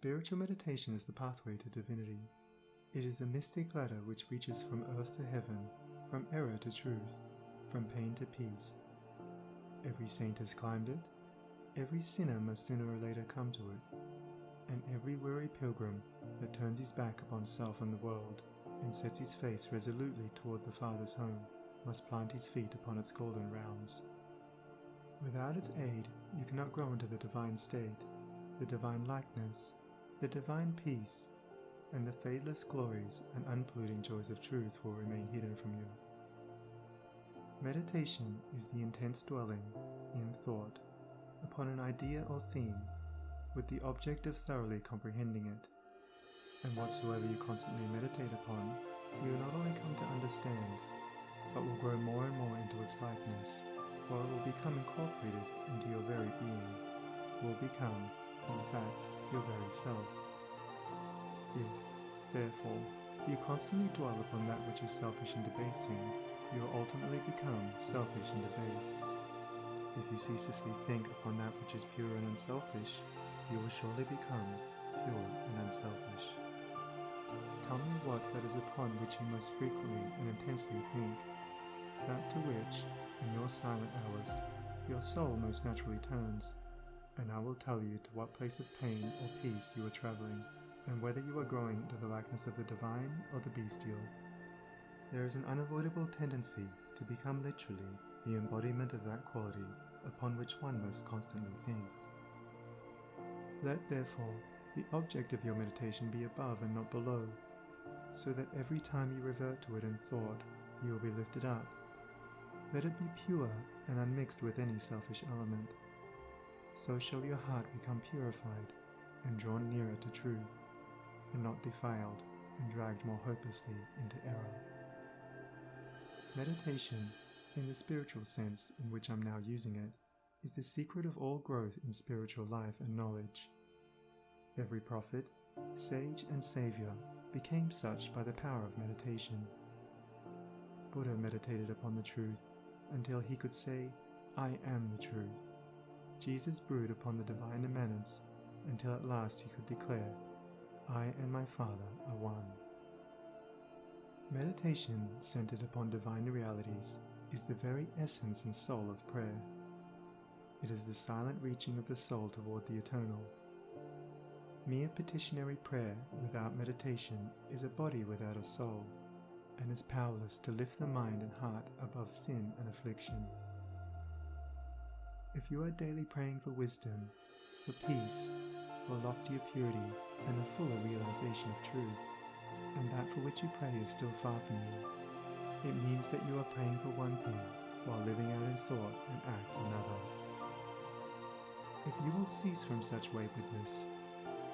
Spiritual meditation is the pathway to divinity. It is a mystic ladder which reaches from earth to heaven, from error to truth, from pain to peace. Every saint has climbed it, every sinner must sooner or later come to it, and every weary pilgrim that turns his back upon self and the world, and sets his face resolutely toward the Father's home, must plant his feet upon its golden rounds. Without its aid, you cannot grow into the divine state, the divine likeness, the divine peace, and the fadeless glories and unpolluting joys of truth will remain hidden from you. Meditation is the intense dwelling, in thought, upon an idea or theme, with the object of thoroughly comprehending it. And whatsoever you constantly meditate upon, you will not only come to understand, but will grow more and more into its likeness, while it will become incorporated into your very being, will become, in fact, your very self. If, therefore, you constantly dwell upon that which is selfish and debasing, you will ultimately become selfish and debased. If you ceaselessly think upon that which is pure and unselfish, you will surely become pure and unselfish. Tell me what that is upon which you most frequently and intensely think, that to which, in your silent hours, your soul most naturally turns, and I will tell you to what place of pain or peace you are traveling, and whether you are growing into the likeness of the divine or the bestial. There is an unavoidable tendency to become literally the embodiment of that quality upon which one most constantly thinks. Let, therefore, the object of your meditation be above and not below, so that every time you revert to it in thought, you will be lifted up. Let it be pure and unmixed with any selfish element. So shall your heart become purified and drawn nearer to truth, and not defiled and dragged more hopelessly into error. Meditation, in the spiritual sense in which I'm now using it, is the secret of all growth in spiritual life and knowledge. Every prophet, sage and savior became such by the power of meditation. Buddha meditated upon the truth until he could say, "I am the truth." Jesus brooded upon the divine immanence until at last he could declare, "I and my Father are one." Meditation centered upon divine realities is the very essence and soul of prayer. It is the silent reaching of the soul toward the eternal. Mere petitionary prayer without meditation is a body without a soul, and is powerless to lift the mind and heart above sin and affliction. If you are daily praying for wisdom, for peace, for loftier purity and a fuller realization of truth, and that for which you pray is still far from you, it means that you are praying for one thing while living out in thought and act another. If you will cease from such waywardness,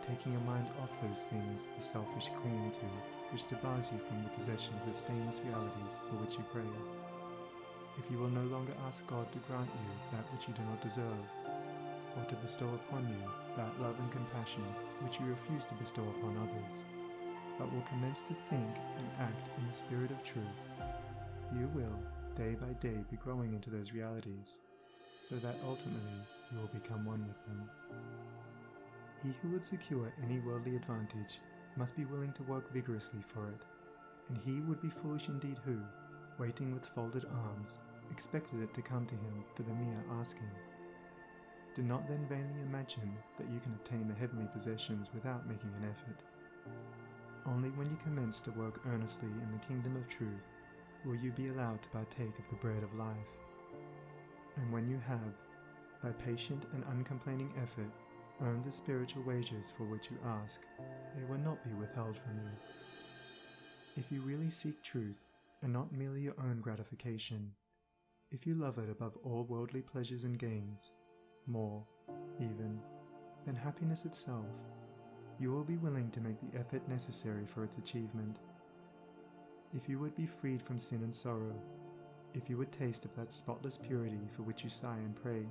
taking your mind off those things the selfish cling to, which debars you from the possession of the stainless realities for which you pray, if you will no longer ask God to grant you that which you do not deserve, or to bestow upon you that love and compassion which you refuse to bestow upon others, but will commence to think and act in the spirit of truth, you will, day by day, be growing into those realities, so that ultimately you will become one with them. He who would secure any worldly advantage must be willing to work vigorously for it, and he would be foolish indeed who, waiting with folded arms, expected it to come to him for the mere asking. Do not then vainly imagine that you can obtain the heavenly possessions without making an effort. Only when you commence to work earnestly in the kingdom of truth will you be allowed to partake of the bread of life. And when you have, by patient and uncomplaining effort, earned the spiritual wages for which you ask, they will not be withheld from you. If you really seek truth, and not merely your own gratification, if you love it above all worldly pleasures and gains, more, even, than happiness itself, you will be willing to make the effort necessary for its achievement. If you would be freed from sin and sorrow, if you would taste of that spotless purity for which you sigh and pray,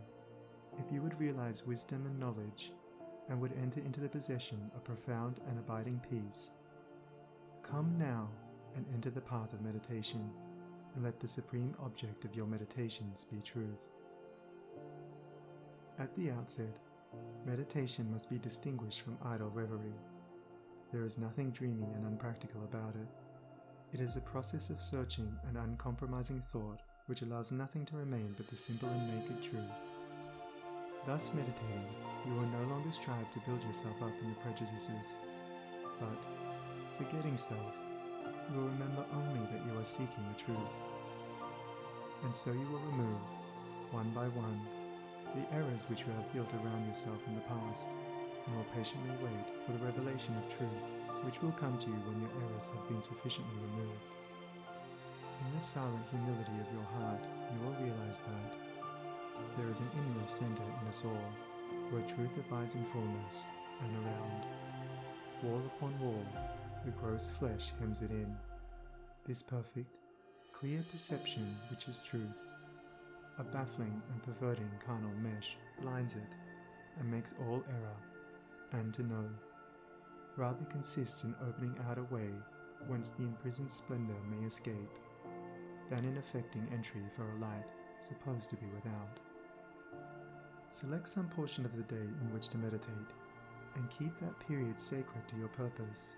if you would realize wisdom and knowledge, and would enter into the possession of profound and abiding peace, come now and enter the path of meditation, and let the supreme object of your meditations be truth. At the outset, Meditation must be distinguished from idle reverie. There is nothing dreamy and unpractical about it. It is a process of searching and uncompromising thought which allows nothing to remain but the simple and naked truth. Thus meditating, you will no longer strive to build yourself up in your prejudices, but, forgetting self, you will remember only that you are seeking the truth. And so you will remove, one by one, the errors which you have built around yourself in the past, and will patiently wait for the revelation of truth, which will come to you when your errors have been sufficiently removed. In the silent humility of your heart, you will realize that there is an inmost center in us all, where truth abides in fullness, and around, wall upon wall, the gross flesh hems it in. This perfect, clear perception which is truth, a baffling and perverting carnal mesh blinds it, and makes all error, and to know, rather consists in opening out a way whence the imprisoned splendor may escape, than in effecting entry for a light supposed to be without. Select some portion of the day in which to meditate, and keep that period sacred to your purpose.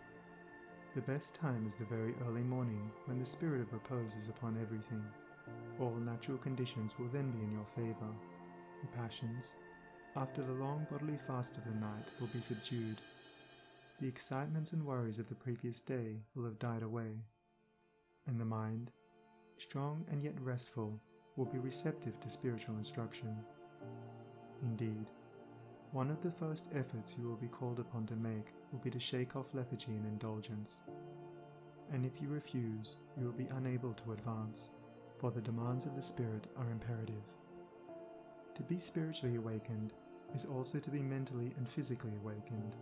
The best time is the very early morning, when the spirit of repose is upon everything. All natural conditions will then be in your favor. The passions, after the long bodily fast of the night, will be subdued. The excitements and worries of the previous day will have died away, and the mind, strong and yet restful, will be receptive to spiritual instruction. Indeed, one of the first efforts you will be called upon to make will be to shake off lethargy and indulgence. And if you refuse, you will be unable to advance, for the demands of the Spirit are imperative. To be spiritually awakened is also to be mentally and physically awakened.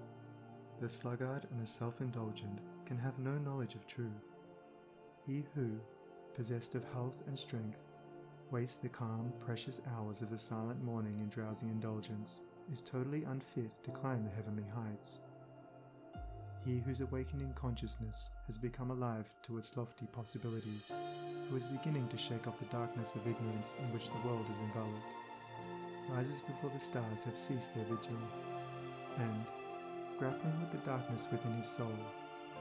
The sluggard and the self-indulgent can have no knowledge of truth. He who, possessed of health and strength, wastes the calm, precious hours of the silent morning in drowsy indulgence, is totally unfit to climb the heavenly heights. He whose awakening consciousness has become alive to its lofty possibilities, who is beginning to shake off the darkness of ignorance in which the world is enveloped, rises before the stars have ceased their vigil, and, grappling with the darkness within his soul,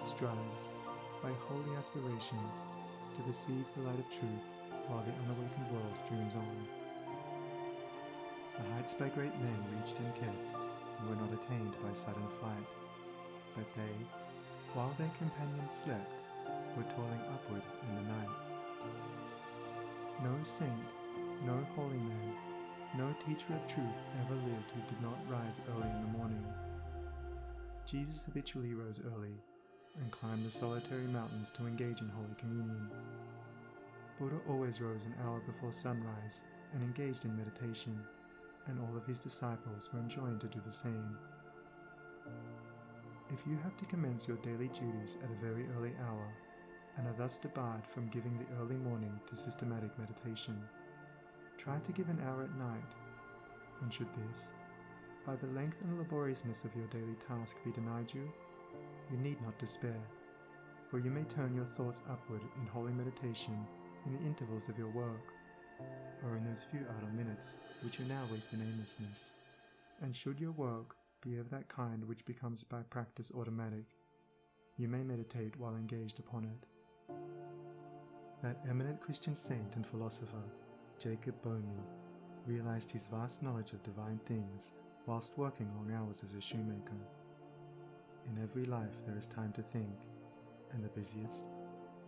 strives, by holy aspiration, to perceive the light of truth while the unawakened world dreams on. The heights by great men reached and kept, and were not attained by sudden flight, but they, while their companions slept, were toiling upward in the night. No saint, no holy man, no teacher of truth ever lived who did not rise early in the morning. Jesus habitually rose early, and climbed the solitary mountains to engage in Holy Communion. Buddha always rose an hour before sunrise and engaged in meditation, and all of his disciples were enjoined to do the same. If you have to commence your daily duties at a very early hour, and are thus debarred from giving the early morning to systematic meditation, try to give an hour at night, and should this, by the length and laboriousness of your daily task, be denied you, you need not despair, for you may turn your thoughts upward in holy meditation in the intervals of your work, or in those few idle minutes which you now waste in aimlessness. And should your work be of that kind which becomes by practice automatic, you may meditate while engaged upon it. That eminent Christian saint and philosopher, Jacob Boehme, realized his vast knowledge of divine things whilst working long hours as a shoemaker. In every life there is time to think, and the busiest,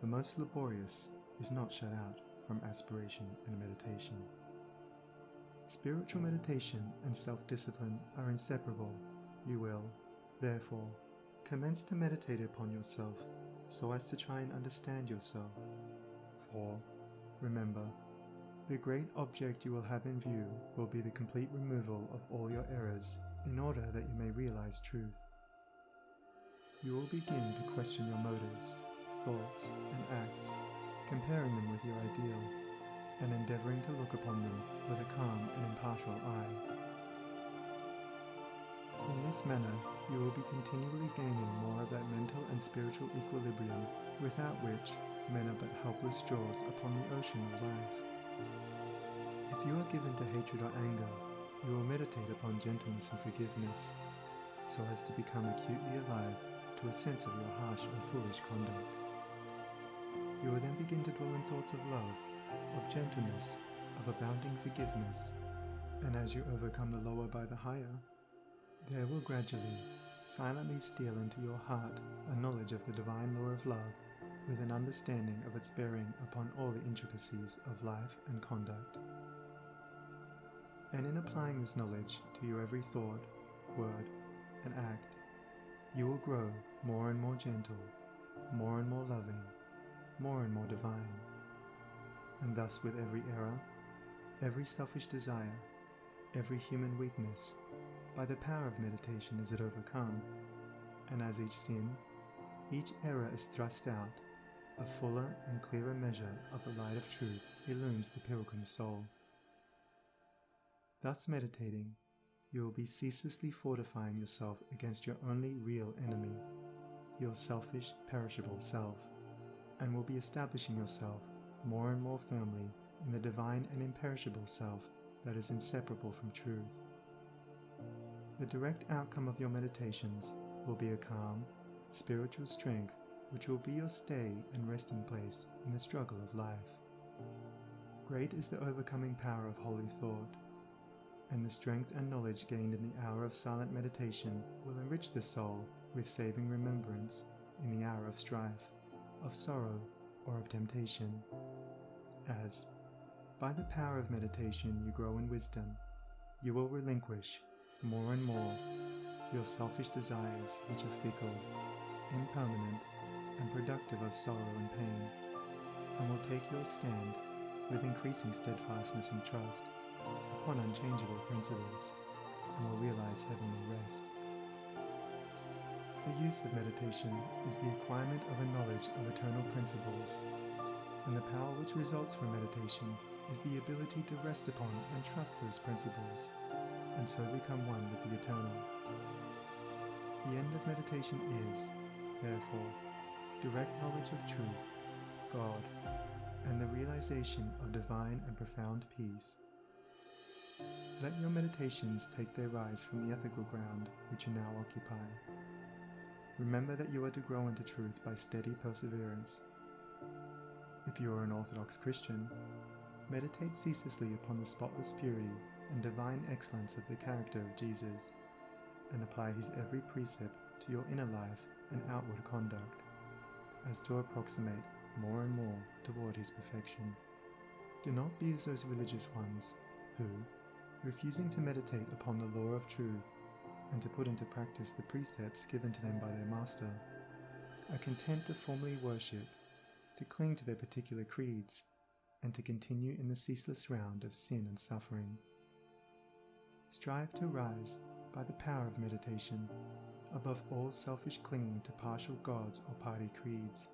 the most laborious, is not shut out from aspiration and meditation. Spiritual meditation and self-discipline are inseparable. You will, therefore, commence to meditate upon yourself so as to try and understand yourself. For, remember, the great object you will have in view will be the complete removal of all your errors in order that you may realize truth. You will begin to question your motives, thoughts, and acts, comparing them with your ideal, and endeavoring to look upon them with a calm and impartial eye. In this manner, you will be continually gaining more of that mental and spiritual equilibrium without which men are but helpless straws upon the ocean of life. If you are given to hatred or anger, You will meditate upon gentleness and forgiveness, so as to become acutely alive to a sense of your harsh and foolish conduct. You will then begin to dwell in thoughts of love, of gentleness, of abounding forgiveness, and as you overcome the lower by the higher, there will gradually, silently steal into your heart a knowledge of the divine law of love, with an understanding of its bearing upon all the intricacies of life and conduct. And in applying this knowledge to your every thought, word, and act, you will grow more and more gentle, more and more loving, more and more divine. And thus with every error, every selfish desire, every human weakness, by the power of meditation is it overcome, and as each sin, each error is thrust out, a fuller and clearer measure of the light of truth illumes the pilgrim soul. Thus meditating, you will be ceaselessly fortifying yourself against your only real enemy, your selfish, perishable self, and will be establishing yourself more and more firmly in the divine and imperishable self that is inseparable from truth. The direct outcome of your meditations will be a calm, spiritual strength which will be your stay and resting place in the struggle of life. Great is the overcoming power of holy thought, and the strength and knowledge gained in the hour of silent meditation will enrich the soul with saving remembrance in the hour of strife, of sorrow, or of temptation, as, by the power of meditation you grow in wisdom, you will relinquish, more and more, your selfish desires which are fickle, impermanent, and productive of sorrow and pain, and will take your stand with increasing steadfastness and trust upon unchangeable principles, and will realize heavenly rest. The use of meditation is the acquirement of a knowledge of eternal principles, and the power which results from meditation is the ability to rest upon and trust those principles, and so become one with the eternal. The end of meditation is, therefore, direct knowledge of truth, God, and the realization of divine and profound peace. Let your meditations take their rise from the ethical ground which you now occupy. Remember that you are to grow into truth by steady perseverance. If you are an Orthodox Christian, meditate ceaselessly upon the spotless purity and divine excellence of the character of Jesus, and apply his every precept to your inner life and outward conduct, as to approximate more and more toward his perfection. Do not be as those religious ones who, refusing to meditate upon the law of truth and to put into practice the precepts given to them by their master, are content to formally worship, to cling to their particular creeds, and to continue in the ceaseless round of sin and suffering. Strive to rise, by the power of meditation, above all selfish clinging to partial gods or party creeds,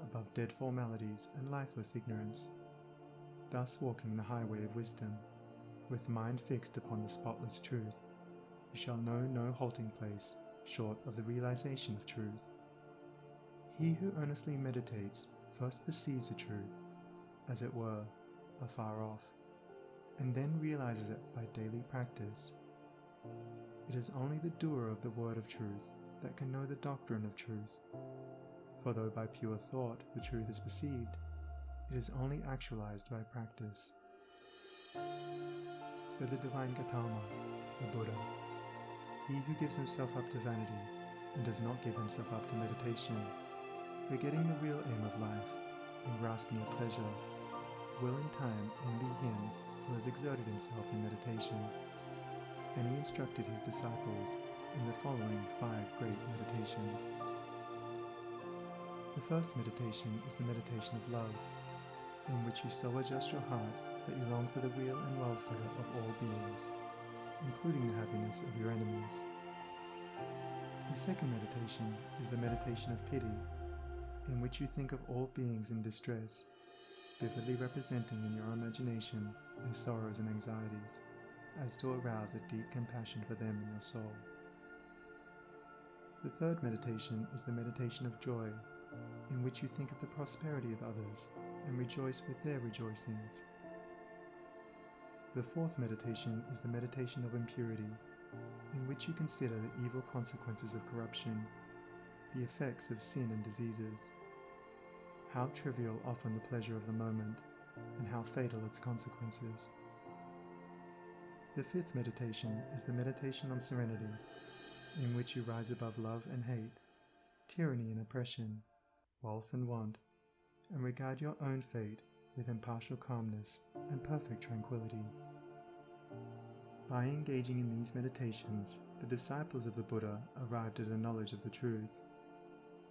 above dead formalities and lifeless ignorance, thus walking the highway of wisdom, with mind fixed upon the spotless truth. You shall know no halting place short of the realization of truth. He who earnestly meditates first perceives the truth, as it were, afar off, and then realizes it by daily practice. It is only the doer of the word of truth that can know the doctrine of truth, for though by pure thought the truth is perceived, it is only actualized by practice. Said the divine Gautama, the Buddha, he who gives himself up to vanity and does not give himself up to meditation, forgetting the real aim of life and grasping at pleasure, will in time envy him who has exerted himself in meditation. And he instructed his disciples in the following 5 great meditations. The first meditation is the meditation of love, in which you so adjust your heart that you long for the weal and welfare of all beings, including the happiness of your enemies. The second meditation is the meditation of pity, in which you think of all beings in distress, vividly representing in your imagination their sorrows and anxieties, as to arouse a deep compassion for them in your soul. The third meditation is the meditation of joy, in which you think of the prosperity of others and rejoice with their rejoicings. The fourth meditation is the meditation of impurity, in which you consider the evil consequences of corruption, the effects of sin and diseases, how trivial often the pleasure of the moment, and how fatal its consequences. The fifth meditation is the meditation on serenity, in which you rise above love and hate, tyranny and oppression, wealth and want, and regard your own fate with impartial calmness and perfect tranquility. By engaging in these meditations, the disciples of the Buddha arrived at a knowledge of the truth.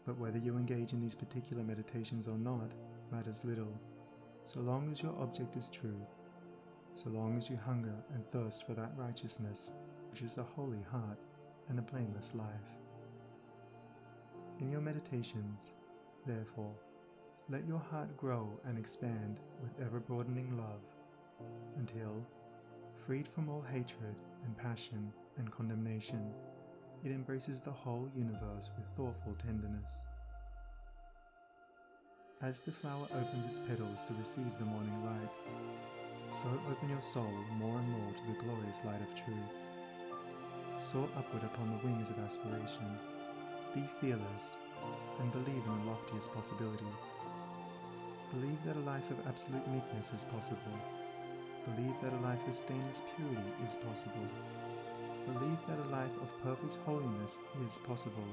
But whether you engage in these particular meditations or not matters little, so long as your object is truth, so long as you hunger and thirst for that righteousness which is a holy heart and a blameless life. In your meditations, therefore, let your heart grow and expand with ever-broadening love, until, freed from all hatred and passion and condemnation, it embraces the whole universe with thoughtful tenderness. As the flower opens its petals to receive the morning light, so open your soul more and more to the glorious light of truth. Soar upward upon the wings of aspiration, be fearless, and believe in the loftiest possibilities. Believe that a life of absolute meekness is possible. Believe that a life of stainless purity is possible. Believe that a life of perfect holiness is possible.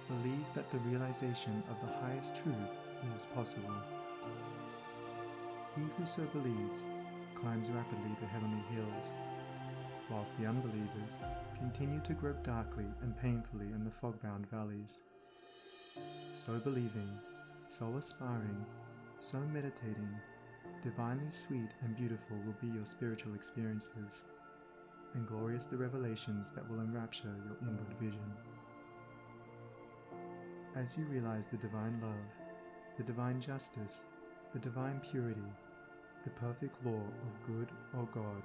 Believe that the realization of the highest truth is possible. He who so believes climbs rapidly the heavenly hills, whilst the unbelievers continue to grope darkly and painfully in the fog-bound valleys. So believing, so aspiring, so meditating, divinely sweet and beautiful will be your spiritual experiences, and glorious the revelations that will enrapture your inward vision. As you realize the divine love, the divine justice, the divine purity, the perfect law of good or God,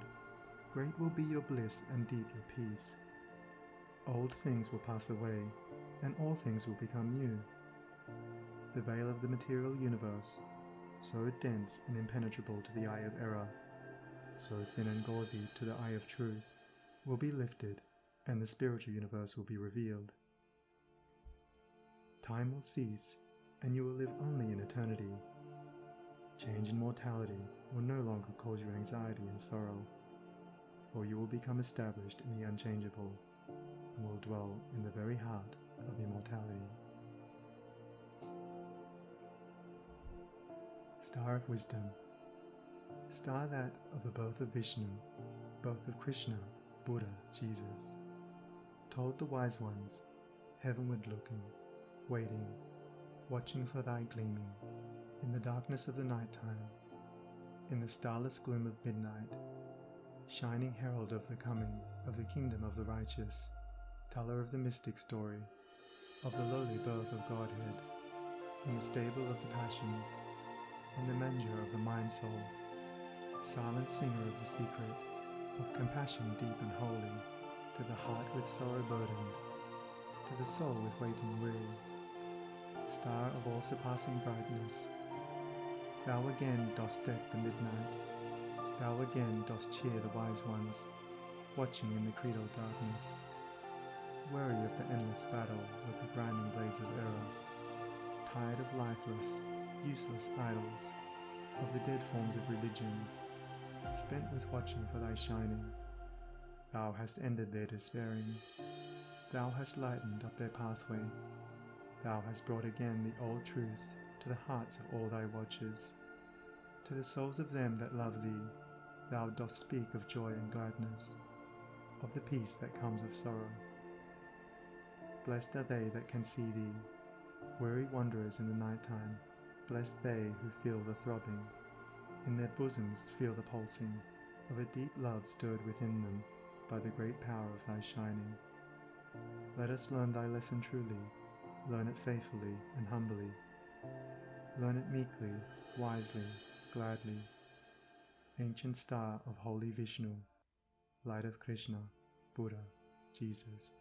great will be your bliss and deep your peace. Old things will pass away, and all things will become new. The veil of the material universe, so dense and impenetrable to the eye of error, so thin and gauzy to the eye of truth, will be lifted, and the spiritual universe will be revealed. Time will cease, and you will live only in eternity. Change and mortality will no longer cause you anxiety and sorrow, for you will become established in the unchangeable, and will dwell in the very heart of immortality. Star of Wisdom, star that of the birth of Vishnu, both of Krishna, Buddha, Jesus, told the wise ones, heavenward looking, waiting, watching for thy gleaming, in the darkness of the night time, in the starless gloom of midnight, shining herald of the coming of the kingdom of the righteous, teller of the mystic story, of the lowly birth of Godhead, in the stable of the passions, in the manger of the mind-soul, silent singer of the secret, of compassion deep and holy, to the heart with sorrow burdened, to the soul with waiting weary, star of all-surpassing brightness, thou again dost deck the midnight, thou again dost cheer the wise ones, watching in the creedal darkness, weary of the endless battle with the grinding blades of error, tired of lifeless, useless idols, of the dead forms of religions, spent with watching for thy shining. Thou hast ended their despairing. Thou hast lightened up their pathway. Thou hast brought again the old truths to the hearts of all thy watchers. To the souls of them that love thee, thou dost speak of joy and gladness, of the peace that comes of sorrow. Blessed are they that can see thee, weary wanderers in the night time. Blessed they who feel the throbbing, in their bosoms feel the pulsing, of a deep love stirred within them by the great power of thy shining. Let us learn thy lesson truly, learn it faithfully and humbly. Learn it meekly, wisely, gladly. Ancient star of holy Vishnu, light of Krishna, Buddha, Jesus.